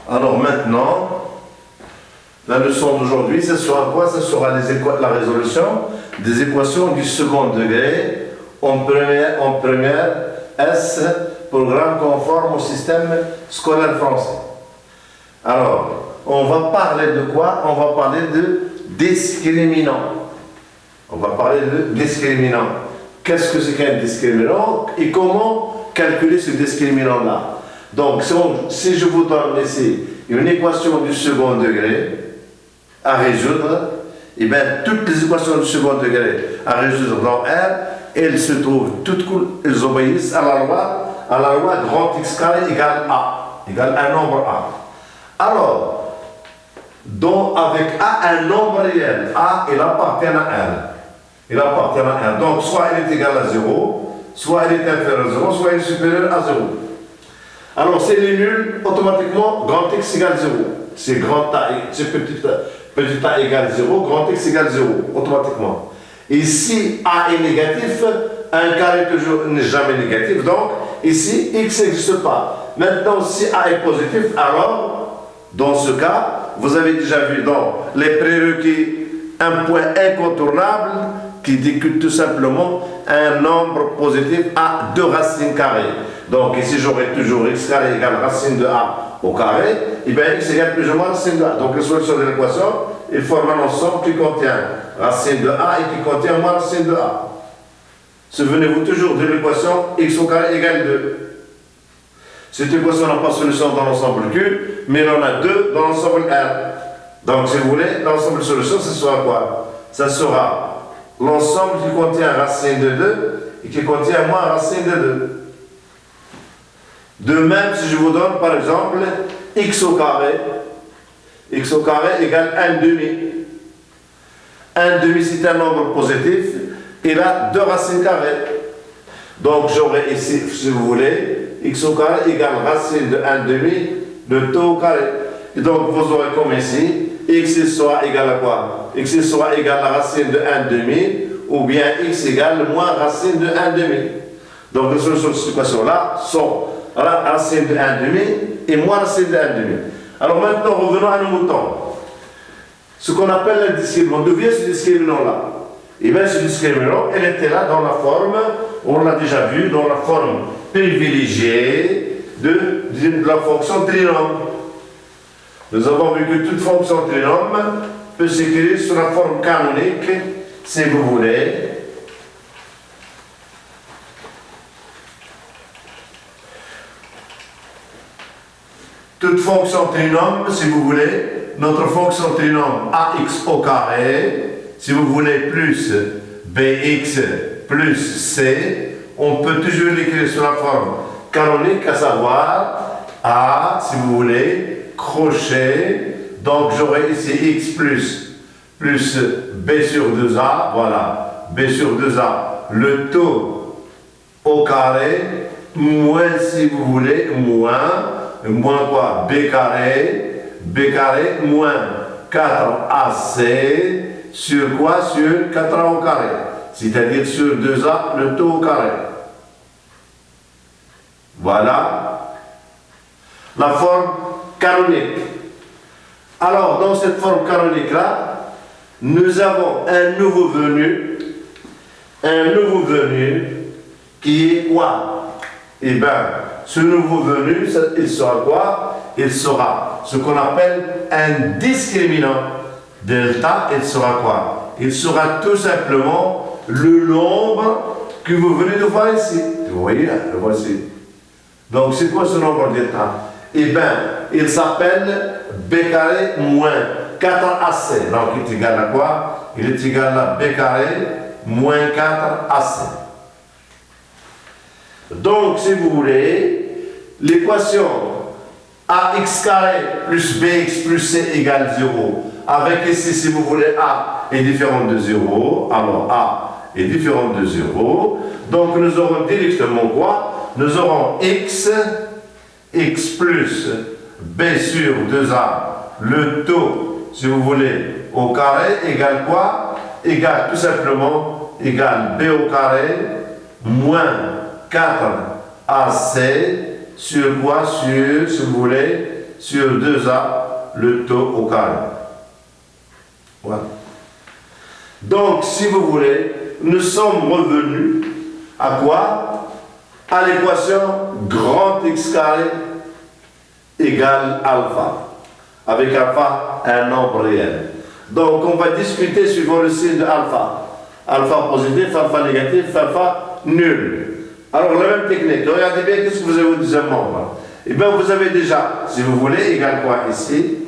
Alors maintenant, la leçon d'aujourd'hui, ce sera quoi? Ce sera la résolution des équations du second degré en première S, programme conforme au système scolaire français. Alors, on va parler de quoi? On va parler de discriminant. On va parler de discriminant. Qu'est-ce que c'est qu'un discriminant et comment calculer ce discriminant-là? Donc, si je vous donne ici une équation du second degré à résoudre, et bien toutes les équations du second degré à résoudre dans R, elles se trouvent toutes, elles obéissent à la loi grand X carré égale A, égale un nombre A. Alors, avec A un nombre réel, A il appartient à R. Il appartient à R. Donc, soit il est égal à 0, soit il est inférieur à 0, soit il est supérieur à 0. Alors, c'est les nuls, automatiquement, grand X égale 0. C'est grand A, c'est petit a égale 0, grand X égale 0, automatiquement. Et si A est négatif, un carré n'est jamais négatif, donc ici, X n'existe pas. Maintenant, si A est positif, alors, dans ce cas, vous avez déjà vu dans les prérequis un point incontournable qui dit que tout simplement un nombre positif a deux racines carrées. Donc ici j'aurai toujours x carré égale racine de a au carré, et bien x égale plus ou moins racine de a. Donc les solutions de l'équation, ils forment un ensemble qui contient racine de a et qui contient moins racine de a. Souvenez-vous toujours de l'équation x au carré égale 2. Cette équation n'a pas de solution dans l'ensemble Q, mais il en a deux dans l'ensemble R. Donc si vous voulez, l'ensemble de solutions, ce sera quoi? Ça sera l'ensemble qui contient racine de 2 et qui contient moins racine de 2. De même, si je vous donne par exemple x au carré égale 1 demi. 1 demi c'est un nombre positif, il a deux racines carrées. Donc j'aurai ici, si vous voulez, x au carré égale racine de 1 demi de taux au carré. Et donc vous aurez comme ici, x sera égal à quoi? X sera égal à racine de 1 demi, ou bien x égale moins racine de 1 demi. Donc les solutions de cette équation-là sont racine de 1 demi et moins racine de 1 demi. Alors maintenant, revenons à nos moutons. Ce qu'on appelle le discriminant. D'où vient ce discriminant-là? Et bien ce discriminant, elle était là dans la forme, on l'a déjà vu, dans la forme privilégiée de la fonction trinôme. Nous avons vu que toute fonction trinôme peut s'écrire sous la forme canonique, si vous voulez. Toute fonction trinôme, si vous voulez, notre fonction trinôme ax au carré, si vous voulez, plus bx plus c, on peut toujours l'écrire sous la forme canonique, à savoir a, si vous voulez, crochet, donc j'aurai ici x plus b sur 2a, voilà, b sur 2a, le taux au carré, moins, si vous voulez, moins quoi? B carré moins 4AC sur quoi? Sur 4A au carré, c'est-à-dire sur 2A, le taux au carré. Voilà la forme canonique. Alors, dans cette forme canonique-là, nous avons un nouveau venu qui est quoi? Eh bien, ce nouveau venu, il sera quoi? Il sera ce qu'on appelle un discriminant. Delta, il sera quoi? Il sera tout simplement le nombre que vous venez de voir ici. Vous voyez, le voici. Donc, c'est quoi ce nombre delta? Eh bien, il s'appelle b carré moins 4ac. Donc, il est égal à quoi? Il est égal à b carré moins 4ac. Donc, si vous voulez, l'équation ax carré plus bx plus c égale 0, avec ici, si vous voulez, a est différente de 0, alors a est différente de 0, donc nous aurons directement quoi? Nous aurons x plus b sur 2a, le taux, si vous voulez, au carré, égale quoi? Égale tout simplement, égale b au carré, moins 4ac, sur quoi? Sur, si vous voulez, sur 2A, le taux au carré. Voilà. Donc, si vous voulez, nous sommes revenus à quoi? À l'équation grand X carré égale alpha, avec alpha un nombre réel. Donc, on va discuter suivant le signe de alpha. Alpha positif, alpha négatif, alpha nul. Alors, la même technique. Regardez bien qu'est-ce que vous avez au deuxième membre. Eh bien, vous avez déjà, si vous voulez, égal quoi ici?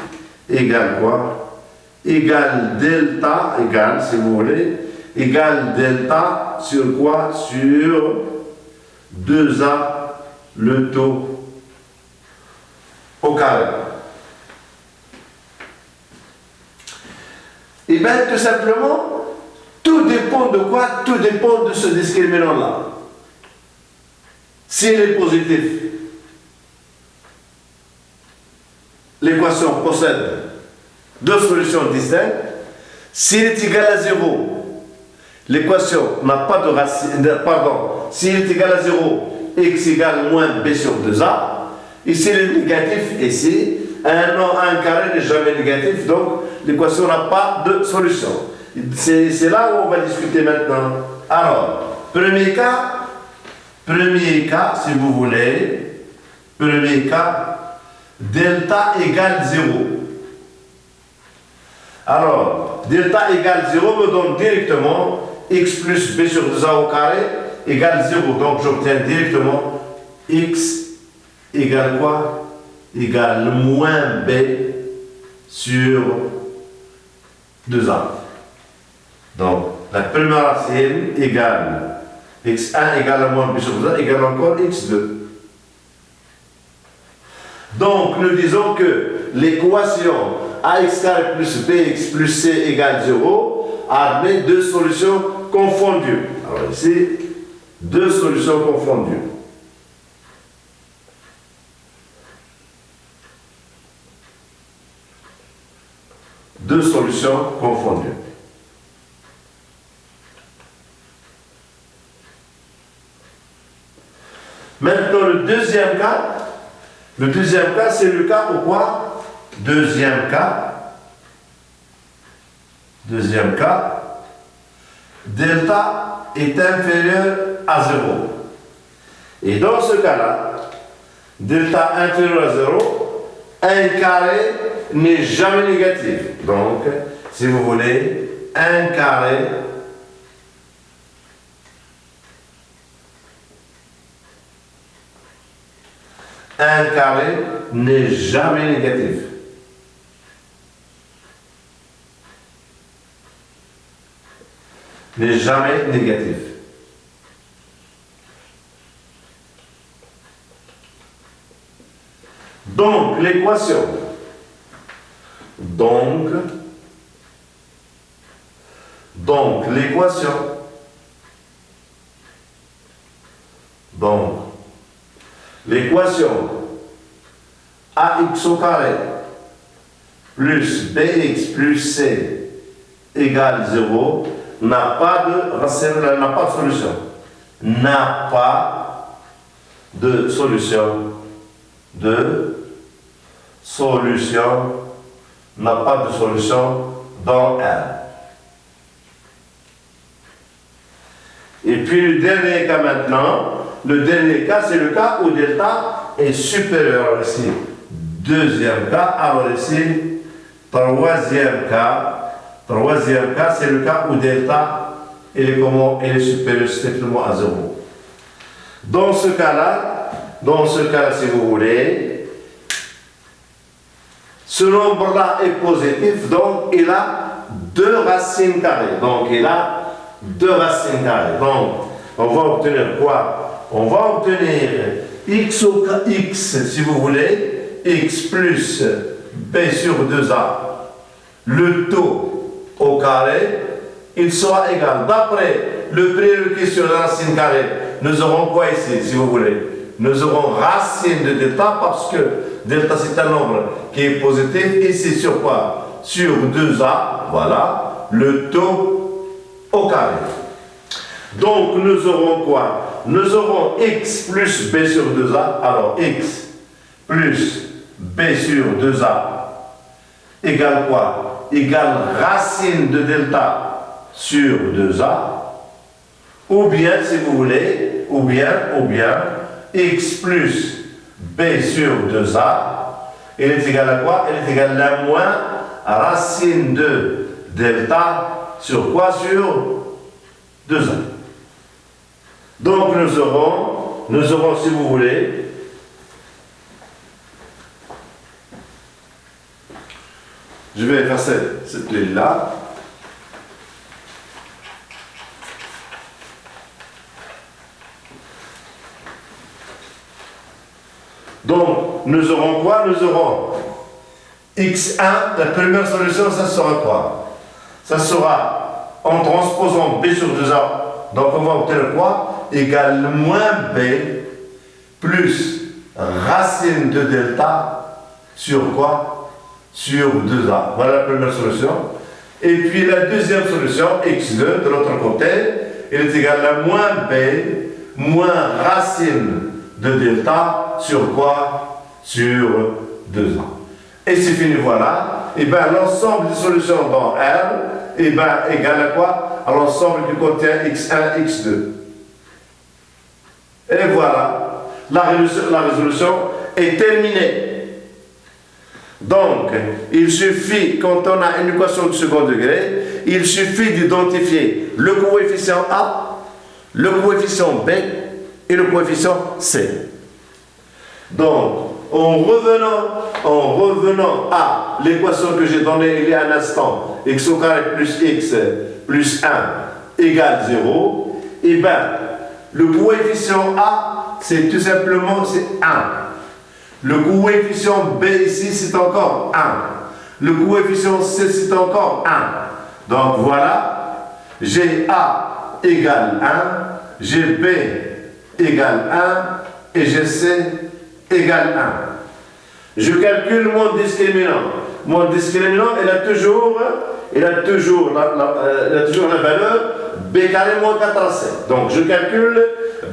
Égal quoi? Égal delta, égal, si vous voulez, égal delta sur quoi? Sur 2A, le taux au carré. Et bien, tout simplement, tout dépend de quoi? Tout dépend de ce discriminant-là. S'il est positif, l'équation possède deux solutions distinctes. S'il est égal à 0, l'équation n'a pas de racine, pardon, s'il est égal à 0, x égale moins b sur 2a, et s'il est négatif ici, un carré n'est jamais négatif, donc l'équation n'a pas de solution. C'est là où on va discuter maintenant. Alors, premier cas, si vous voulez, premier cas, delta égale 0. Alors, delta égale 0 me donne directement x plus b sur 2a au carré égale 0. Donc, j'obtiens directement x égale quoi? Égale moins b sur 2a. Donc, la première racine égale x1 égale à moins b sur 2a égale encore x2. Donc, nous disons que l'équation ax carré plus bx plus c égale 0 admet deux solutions confondues. Alors ici, deux solutions confondues. Deux solutions confondues. Maintenant, le deuxième cas, c'est le cas où quoi? Deuxième cas, delta est inférieur à 0. Et dans ce cas-là, delta inférieur à 0, un carré n'est jamais négatif. Donc, si vous voulez, un carré n'est jamais négatif. N'est jamais négatif. Donc, l'équation. Donc, l'équation. Donc, l'équation ax au carré plus bx plus c égale 0 n'a pas de racine, n'a pas de solution. N'a pas de solution. N'a pas de solution dans R. Et puis le dernier cas maintenant, le dernier cas, c'est le cas où delta est supérieur ici. Deuxième cas, alors ici, troisième cas, c'est le cas où delta il est supérieur strictement à 0. Dans ce cas-là, si vous voulez, ce nombre-là est positif, donc il a deux racines carrées. Donc, on va obtenir quoi? On va obtenir x, si vous voulez, x plus b sur 2a, le taux au carré, il sera égal. D'après le prérequis sur la racine carrée, nous aurons quoi ici, si vous voulez? Nous aurons racine de delta parce que delta c'est un nombre qui est positif et c'est sur quoi? Sur 2a, voilà, le taux au carré. Donc nous aurons quoi? Nous aurons x plus b sur 2a, alors x plus B sur 2A égale quoi? Égale racine de delta sur 2A, ou bien, si vous voulez, ou bien, x plus b sur 2a, il est égal à quoi? Il est égal à moins racine de delta sur quoi? Sur 2a. Donc nous aurons, si vous voulez, je vais faire cette ligne-là. Donc, nous aurons quoi? Nous aurons x1, la première solution, ça sera quoi? Ça sera, en transposant b sur 2a, donc on va obtenir quoi? Égale moins b plus racine de delta sur quoi? Sur 2a. Voilà la première solution. Et puis la deuxième solution, x2, de l'autre côté, il est égal à moins b moins racine de delta sur quoi? Sur 2a. Et c'est fini, voilà. Et bien l'ensemble des solutions dans R, et bien égale à quoi? À l'ensemble qui contient x1, x2. Et voilà, la résolution est terminée. Donc, il suffit, quand on a une équation de second degré, il suffit d'identifier le coefficient A, le coefficient B et le coefficient C. Donc, en revenant à l'équation que j'ai donnée il y a un instant, x au carré plus x plus 1 égale 0, et bien, le coefficient A, c'est tout simplement 1. Le coefficient B ici, c'est encore 1. Le coefficient C, c'est encore 1. Donc voilà, j'ai A égale 1, j'ai B égale 1 et j'ai C égale 1. Je calcule mon discriminant. Mon discriminant, il a toujours la valeur B carré moins 4AC. Donc je calcule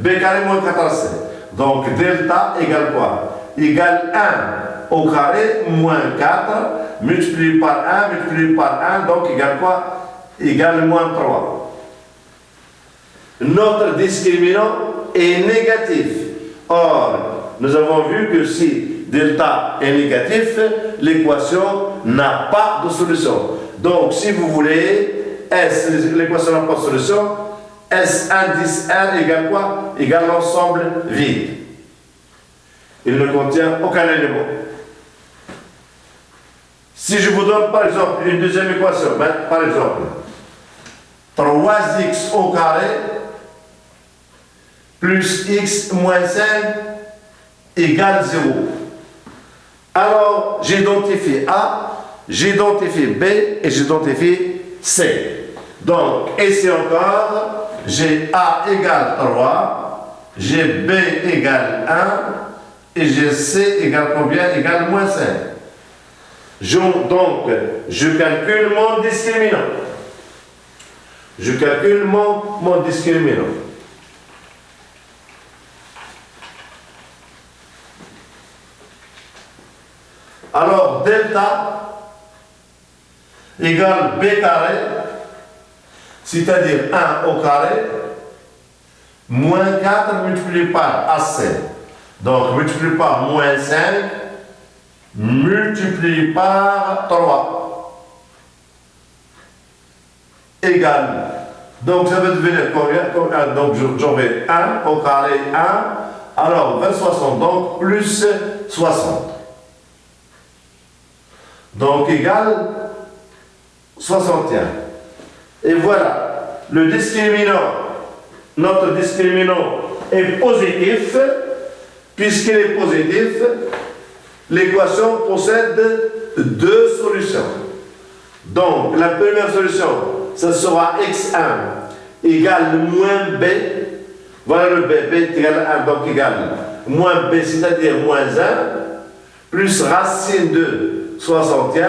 B carré moins 4AC. Donc delta égale quoi? Égale 1 au carré moins 4 multiplié par 1 multiplié par 1, donc égale quoi? Égale moins 3. Notre discriminant est négatif. Or, nous avons vu que si delta est négatif, l'équation n'a pas de solution. Donc, si vous voulez, S, l'équation n'a pas de solution, S indice R égale quoi? Égale l'ensemble vide. Il ne contient aucun élément. Si je vous donne par exemple une deuxième équation, par exemple, 3x au carré plus x moins 5 égale 0. Alors, j'identifie A, j'identifie B et j'identifie C. Donc, ici encore, j'ai A égale 3, j'ai B égale 1, et j'ai C égale combien? Égale moins 5. Donc, je calcule mon discriminant. Je calcule mon discriminant. Alors, delta égale B carré, c'est-à-dire 1 au carré, moins 4 multiplié par AC. Donc, multiplié par moins 5, multiplié par 3, égale. Donc, ça va devenir combien? Donc, j'aurai 1 au carré 1, alors 20, 60, donc plus 60. Donc, égale 61. Et voilà, le discriminant, notre discriminant est positif. Puisqu'il est positif, l'équation possède deux solutions. Donc, la première solution, ce sera x1 égale moins b. Voilà le b, b est égal à 1, donc égale moins b, c'est-à-dire moins 1, plus racine de 61,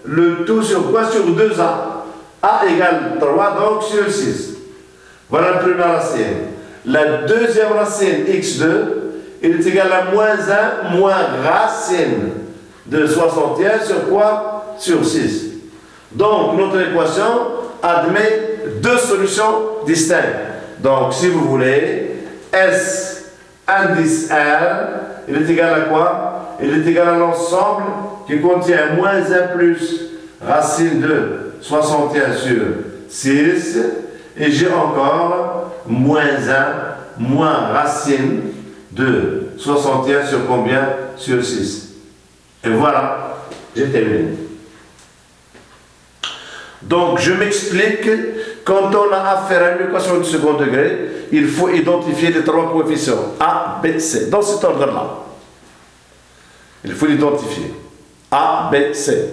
le tout sur quoi? Sur 2a. A égale 3, donc sur 6. Voilà la première racine. La deuxième racine, x2, il est égal à moins 1 moins racine de 61 sur quoi? Sur 6. Donc, notre équation admet deux solutions distinctes. Donc, si vous voulez, S indice R, il est égal à quoi? Il est égal à l'ensemble qui contient moins 1 plus racine de 61 sur 6. Et j'ai encore moins 1 moins racine de 61 sur combien? Sur 6. Et voilà, j'ai terminé. Donc, je m'explique, quand on a affaire à une équation du second degré, il faut identifier les trois coefficients, A, B, C, dans cet ordre-là. Il faut l'identifier. A, B, C.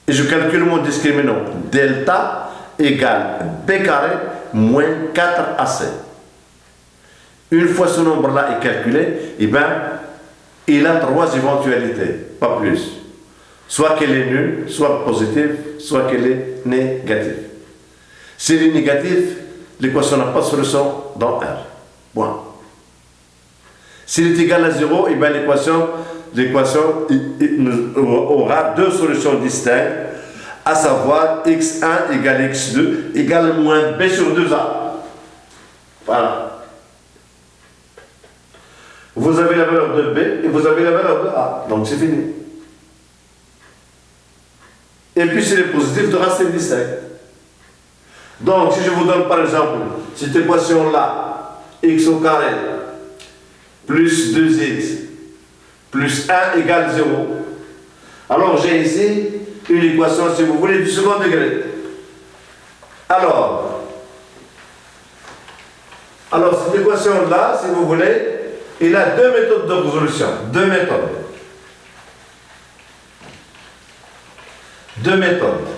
Et je calcule mon discriminant. Delta égale B carré moins 4AC. Une fois ce nombre-là est calculé, eh bien, il a trois éventualités, pas plus. Soit qu'elle est nulle, soit positive, soit qu'elle est négative. Si elle est négative, l'équation n'a pas de solution dans R. Point. S'il est égal à 0, eh bien l'équation aura deux solutions distinctes, à savoir x1 égale x2 égale moins b sur 2a. Voilà. Vous avez la valeur de b et vous avez la valeur de a. Donc c'est fini. Et puis c'est les positifs de racine distincte. Donc si je vous donne par exemple cette équation-là, x au carré plus 2x plus 1 égale 0. Alors j'ai ici une équation, si vous voulez, du second degré. Alors cette équation-là, si vous voulez, il a deux méthodes de résolution. Deux méthodes. Deux méthodes.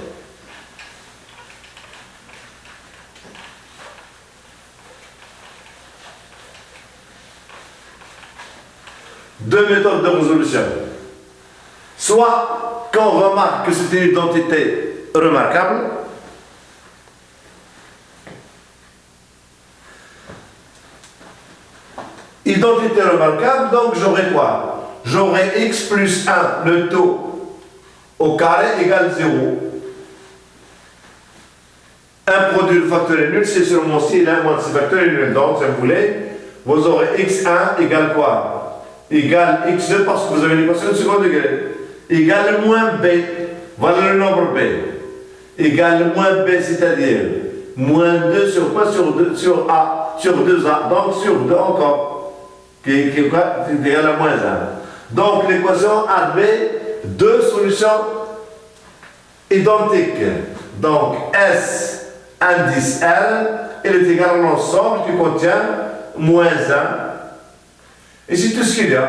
Deux méthodes de résolution. Soit quand on remarque que c'est une identité remarquable, identité remarquable, donc j'aurai quoi? J'aurai x plus 1, le taux au carré égale 0. Un produit de facteur est nul, c'est seulement si l'un moins de ces facteurs est nul. Donc, si vous voulez, vous aurez x1 égale quoi? Égale x2 parce que vous avez l'équation de second degré. Égale moins b, voilà le nombre b. Égale moins b, c'est-à-dire moins 2 sur quoi? Sur a, sur 2a, donc sur 2 encore. Qui est égal à moins 1. Donc l'équation admet deux solutions identiques. Donc S indice L, elle est égale à l'ensemble qui contient moins 1. Et c'est tout ce qu'il y a.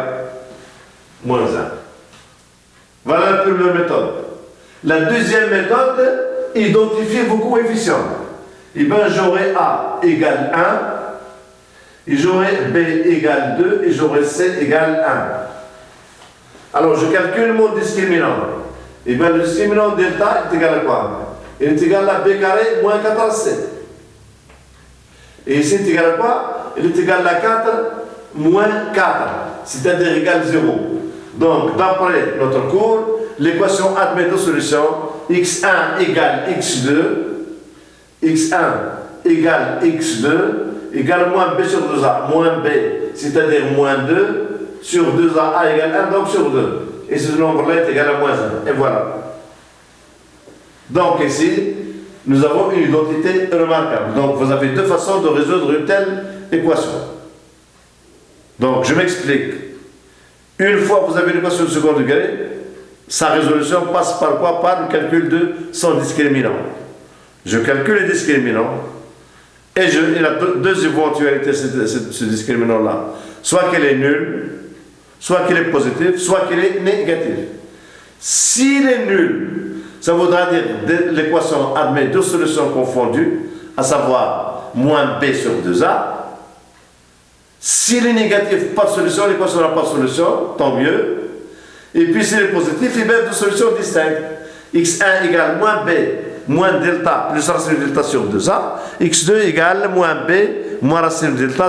Moins 1. Voilà la première méthode. La deuxième méthode, identifier vos coefficients. Et bien j'aurai A égale 1. Et j'aurai B égale 2 et j'aurai C égale 1. Alors je calcule mon discriminant. Et bien le discriminant delta est égal à quoi? Il est égal à B carré moins 4AC. Et ici il est égal à quoi? Il est égal à 4 moins 4, c'est-à-dire égal 0. Donc d'après notre cours, l'équation admet deux solutions. x1 égale x2, x1 égale x2, égale moins b sur 2a, moins b, c'est-à-dire moins 2, sur 2a, a égale 1, donc sur 2. Et ce nombre-là est égal à moins 1. Et voilà. Donc ici, nous avons une identité remarquable. Donc vous avez deux façons de résoudre une telle équation. Donc je m'explique. Une fois que vous avez l'équation de second degré, sa résolution passe par quoi? Par le calcul de son discriminant. Je calcule le discriminant. Et il a deux éventualités, ce discriminant-là. Soit qu'elle est nulle, soit qu'elle est positive, soit qu'elle est négative. S'il est nul, ça voudra dire que l'équation admet deux solutions confondues, à savoir moins b sur 2a. S'il est négatif, pas de solution, l'équation n'a pas de solution, tant mieux. Et puis s'il est positif, il y a deux solutions distinctes. x1 égale moins b moins delta plus racine de delta sur 2a, x2 égale moins b moins racine de delta